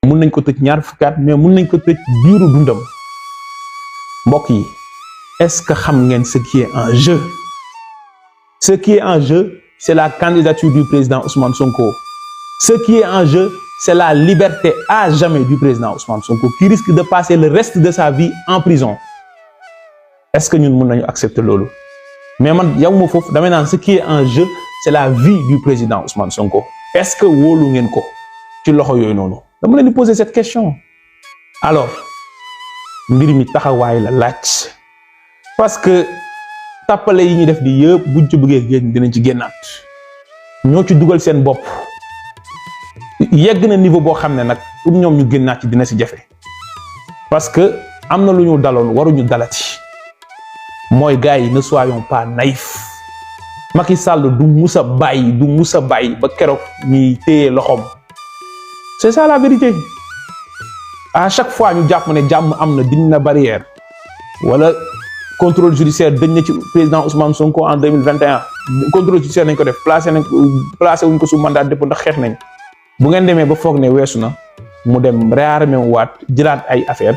mun nañ ko tëj ñaar fukki at mais mun nañ ko tëj biiru dundam mbokk yi est-ce que xam ngeen ce qui est en jeu? Ce qui est en jeu, c'est la candidature du président Ousmane Sonko. Ce qui est en jeu, c'est la liberté à jamais du président Ousmane Sonko qui risque de passer le reste de sa vie en prison. Est-ce que ñun mun nañu accepter loolu? Mais man yawuma foofu damay naan ce qui est en jeu, c'est la vie du président Ousmane Sonko. Est-ce que wóolu ngeen ko ci loxo yooyu noonu? dama leen di poser cette question. Alors mbir mi taxawaay la laaj parce que tàppale yi ñu def di yëpp buñ ci bëggee génn dinañ ci génnaat ñoo ci dugal seen bopp yegg na niveau boo xam ne nag pour ñoom ñu génnaat ci dina si jafe parce que am na lu ñu daloon waruñu dalati mooy gars yi ne soyons pas naïfs. Macky Sall du musa bàyyi ba keroog ñuy téye loxoom. C'est ça la vérité. À chaque fois ñu jàpp ne jàmm am na dindi na barrière wala contrôle judiciaire dañ na ci président Ousmane Sonko en 2021 contrôle judiciaire nañ ko def placé wuñ ko sous mandat de dépôt ndax xeex nañ bu ngeen demee ba foog ne weesu na mu dem réarmé waat jëlaat ay affaire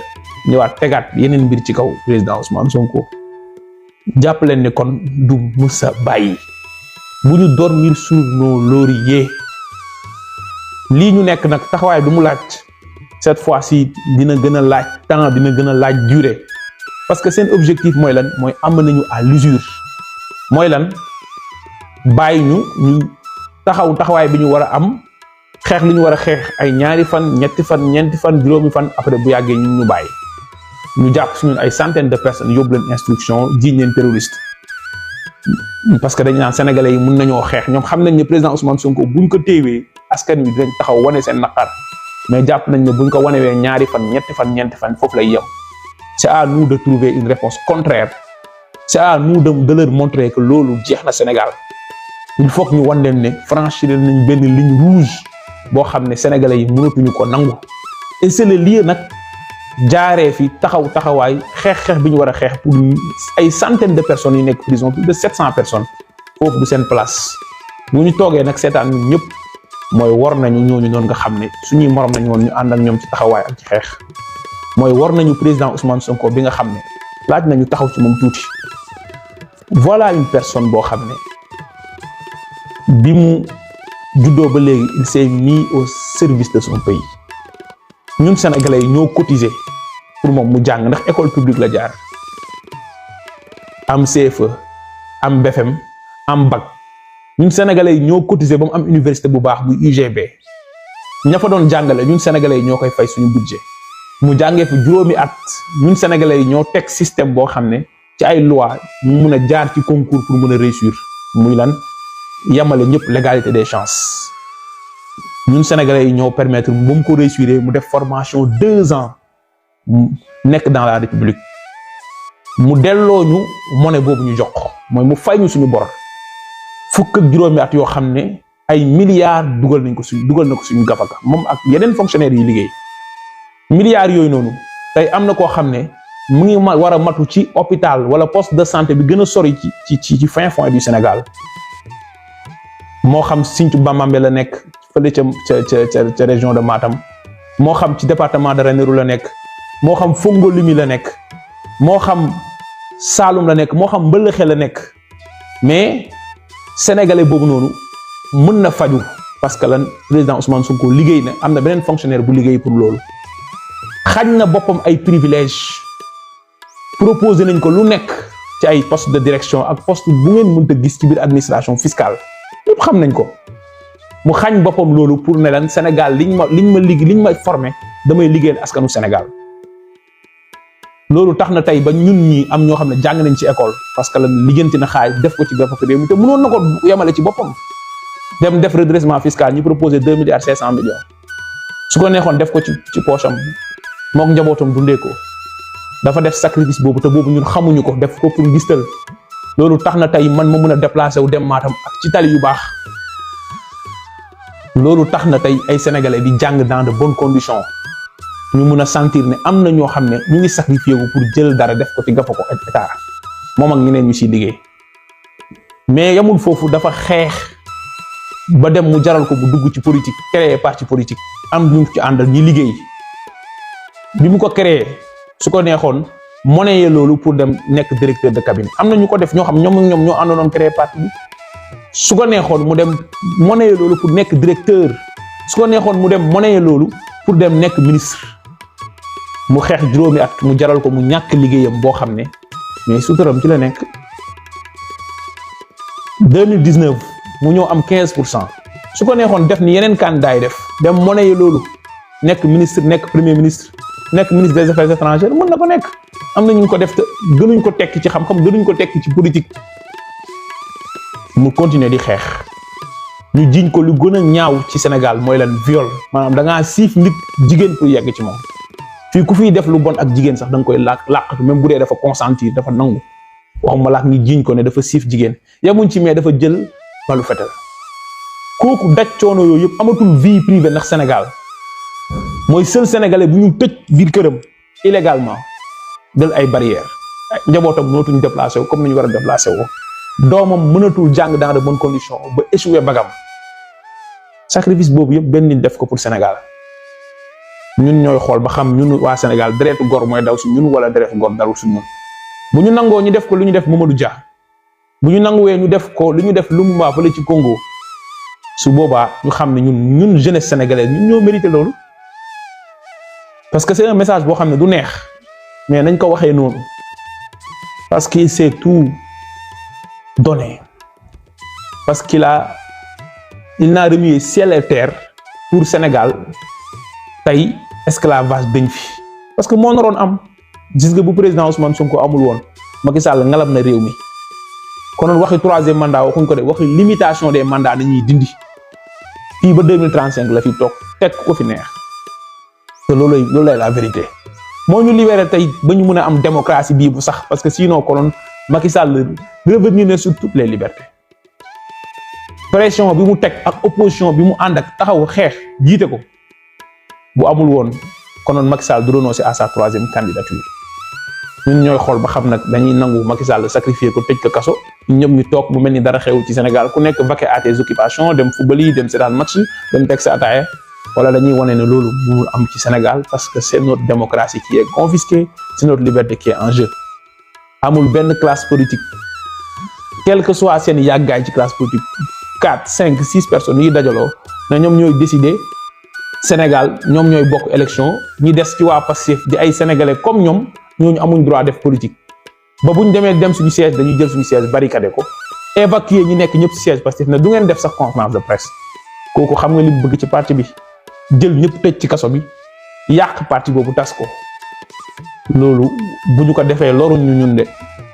ñëwaat tegaat yeneen mbir ci kaw président Ousmane Sonko jàpp leen ne kon du musa bàyyi bu ñu dormir sur nos lauriers lii ñu nekk nag taxawaay bi mu laaj cette fois-ci dina gën a laaj temps dina gën a laaj durée parce que seen objectif mooy lan mooy am nañu à l'usure mooy lan bàyyi ñu taxawaay bi ñu war a am xeex li ñu war a xeex ay ñaari fan ñetti fan ñeenti fan juróomi fan après bu yàggee ñu bàyyi ñu jàpp suñu ay centaines de personnes yóbbu leen instruction jiiñ leen terroriste parce que dañ naan sénégalais yi mun nañoo xeex ñoom xam nañ ne président Ousmane Sonko buñ ko téewee askan wi dinañ taxaw wane seen naqar mais jàpp nañ ne buñ ko wanewee ñaari fan ñetti fan ñeenti fan foofu lay yem. C'est à nous de trouver une réponse contraire. C'est à nous de leur montrer que loolu jeex na Sénégal. Il faut que ñu wan leen ne franchir nañ benn ligne rouge boo xam ne sénégalais yi mënatuñu ko nangu. Et c'est le lieu nag jaaree fi taxawaay xeex bi ñu war a xeex pour ay centaines de personnes yi nekk prison plus de 700 personnes foofu du seen place. bu ñu toogee nag seetaan ñun ñëpp mooy war nañu ñooñu noonu nga xam ne suñuy morom nañ woon ñu ànd ak ñoom ci taxawaay ak ci xeex. mooy war nañu président Ousmane Sonko bi nga xam ne laaj nañu taxaw ci moom tuuti voilà une personne boo xam ne bi mu juddoo ba léegi il s'est mis au service de son pays ñun sénégalais yi ñoo cotisé pour moom mu jàng ndax école publique la jaar am CFE am BFM am bac ñun sénégalais yi ñoo cotisé ba mu am université bu baax bu UGB ña fa doon jàngale ñun sénégalais yi ñoo koy fay suñu budget mu jàngee fi juróomi at ñun sénégalais yi ñoo teg système boo xam ne ci ay loi mu mun a jaar ci concours pour mun a réussir muy lan yamale ñëpp l'égalité des chances ñun sénégalais yi ñoo permettre ba mu ko réussir mu def formation 2 ans nekk dans la république mu delloo ñu monnaie boobu ñu jox mooy mu fay ñu suñu bor fukk ak juróomi at yoo xam ne ay milliards dugal na ko suñu gafaka moom ak yeneen fonctionnaires yi liggéey. milliards yooyu noonu tey am na koo xam ne mu ngi war a matu ci hôpital wala poste de santé bi gën a sori ci fin fond du Sénégal moo xam Sinthiou Bamambé la nekk fële ca région de Matam moo xam ci département de Ranérou la nekk moo xam Fongolimi la nekk moo xam Saloum la nekk moo xam Mbëlëxe la nekk mais sénégalais boobu noonu mën na faju parce que lan président Ousmane Sonko liggéey na am na beneen fonctionnaire bu liggéey pour loolu. xañ na boppam ay privilèges proposé nañ ko lu nekk ci ay poste de direction ak poste bu ngeen mënta gis ci biir administration fiscale ñëpp xam nañ ko mu xañ boppam loolu pour ne lan Sénégal liñ ma formé damay liggéeyal askanu Sénégal loolu tax na tey ba ñun ñi am ñoo xam ne jàng nañ ci école parce que lan lijjanti na xaalis def ko ci gafaka réew mi te mënoon na ko yemale ci boppam dem def redressement fiscal ñu proposé 2 milliards 500 millions su ko neexoon def ko ci poche am mook njabootam dundee ko dafa def sacrifice boobu te boobu ñun xamuñu ko def ko pour ngistal loolu tax na tey man ma mën a déplacer wu dem Matam ak ci tali yu baax loolu tax na tey ay sénégalais di jàng dans de bonnes conditions ñu mën a sentir ne am na ñoo xam ne ñu ngi sacrifié wu pour jël dara def ko ci gafa ko état moom ak ñeneen ñu siy liggéey mais yamul foofu dafa xeex ba dem mu jaral ko bu dugg ci politique créer parti politique am ñu ci àndal ñi liggéey bi mu ko créer su ko neexoon monnaie loolu pour dem nekk directeur de cabinet am na ñu ko def ñoo xam ñoom ñoo àndoon créer parti bi su ko neexoon mu dem monnaie loolu pour nekk directeur su ko neexoon mu dem monnaie loolu pour dem nekk ministre mu xeex juróomi at mu jaral ko mu ñàkk liggéeyam boo xam ne mais suturam ci la nekk 2019 mu ñëw am 15% su ko neexoon def ni yeneen candidat yi def dem monnaie loolu nekk ministre nekk premier ministre nekk ministre des affaires étrangères mën na ko nekk am na ñu ko def te gënuñ ko tekki ci xam-xam gënuñ ko tekki ci politique mu continuer di xeex ñu jiñ ko lu gën a ñaaw ci Sénégal mooy lan viol maanaam da ngaa siif nit jigéen pour yegg ci moom fii ku fiy def lu bon ak jigéen sax da nga koy làqatu même bu dee dafa consentir dafa nangu waxuma laak ngi jiñ ko ne dafa siif jigéen yemuñ ci mais dafa jël balu fetal kooku daj coono yooyu yëpp amatul vie privée ndax Sénégal mooy seul sénégalais bu ñu tëj biir këram illégalement del ay barrières njabootam mënatuñ déplacé wu comme ni ñu war a déplacé woo doomam mënatul jàng dans de bonnes conditions ba échoué bagam sacrifice boobu yëpp benn nit def ko pour Sénégal ñun ñooy xool ba xam ñun waa Sénégal deretu gor mooy daw si ñun wala deretu gor darul si ñun bu ñu nangoo ñu def ko lu ñu def Mamadou Dia bu ñu nanguwee ñu def ko lu ñu def Lumumba fële ci Congo su boobaa ñu xam ne ñun jeunesse sénégalaise ñun ñoo mérité loolu parce que c'est un message boo xam ne du neex mais nañ ko waxee noonu parce qu'il s'est tout donné parce il n'a remué ciel et terre pour Sénégal tey esclavage dañ fi parce que moo naroon am gis nga bu président Ousmane Sonko amul woon Macky Sall ngalab na réew mi konoon waxi troisième mandat waxuñ ko de waxi limitation des mandats dañuy dindi fii ba 2035 la fi toog teg ko fi neex te loolu lay la vérité moo ñu libéré tey ba ñu mën a am démocratie bii bu sax parce que sinon konoon Macky Sall revenir na sur toutes les libertés pression bi mu teg ak opposition bi mu ànd ak taxaw xeex jiite ko bu amul woon konoon Macky Sall du renoncer à sa troisième candidature ñun ñooy xool ba xam nag dañuy nangu Macky Sall sacrifier ko tëj ko kaso ñëpp ñu toog mu mel ni dara xew ci Sénégal ku nekk vaquer à tes occupations dem football yi dem seetaan match dem teg sa ataaya wala dañuy wane ne loolu mënul am ci Sénégal parce que c'est notre démocratie qui est confisquée c'est notre liberté qui est en jeu amul benn classe politique quel que soit seen yàggaay ci classe politique 4 5 6 personnes yi dajaloo na ñoom ñooy décider Sénégal ñoom ñooy bokk élection ñi des ci waa Pastef di ay sénégalais comme ñoom ñooñu amuñ droit def politique ba buñ demee dem suñu siège dañuy jël suñu siège barricadé ko évacuer ñi nekk ñëpp ci siège Pastef ne du ngeen def sax conférence de presse kooku xam nga li bëgg ci parti bi jël ñëpp tëj ci kaso bi yàq parti boobu tas ko loolu bu ñu ko defee loruñ ñu ñun de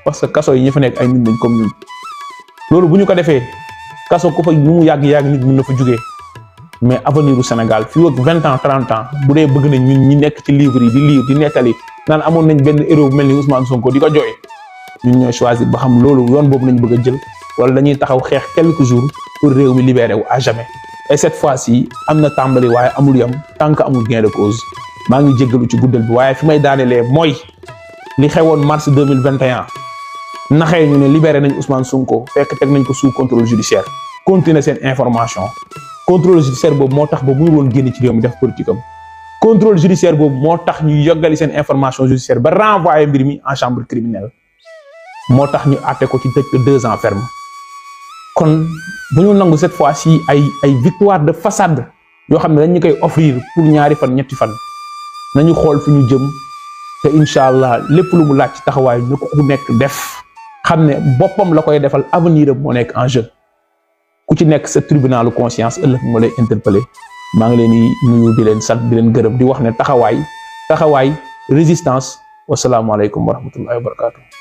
parce que kaso yi ñi fa nekk ay nit lañ comme ñun loolu bu ñu ko defee kaso ko fa ñu mu yàgg nit mën na fa jugee mais avenir du Sénégal fii ak 20 ans 30 ans bu dee bëgg nañ ñun ñi nekk ci livre yi di lire di nettali naan amoon nañ benn héros bu mel ni Ousmane Sonko di ko jooy ñun ñooy choisir ba xam loolu yoon boobu lañ bëgg a jël wala dañuy taxaw xeex quelques jours pour réew mi libéré wu à jamais et cette fois-ci am na tàmbali waaye amul yam tant que amul gain de cause maa ngi jéggalu ci guddal bi waaye fi may daanelee mooy li xewoon mars 2021 naxee ñu ne libéré nañ Ousmane Sonko fekk teg nañ ko sous contrôle judiciaire continuer seen information contrôle judiciaire boobu moo tax ba mënul woon génn ci réew mi def politique am contrôle judiciaire boobu moo tax ñu yoggali seen information judiciaire ba renvoyer mbir mi en chambre criminelle moo tax ñu àtte ko ci tëj ko 2 ans ferme kon bu ñu nangu cette fois-ci ay victoire de façade yoo xam ne dañ ñu koy offrir pour ñaari fan ñetti fan nañu xool fi ñu jëm te incha allah lépp lu mu laaj ci taxawaay ñu ko ku nekk def xam ne boppam la koy defal avenir am moo nekk en jeu ku ci nekk sa tribunalu conscience ëllëg moo lay interpeller maa ngi leen di nuyu di leen sant di leen gërëm di wax ne taxawaay résistance wasalaamualeykum wa rahmatullahi wa barakatuh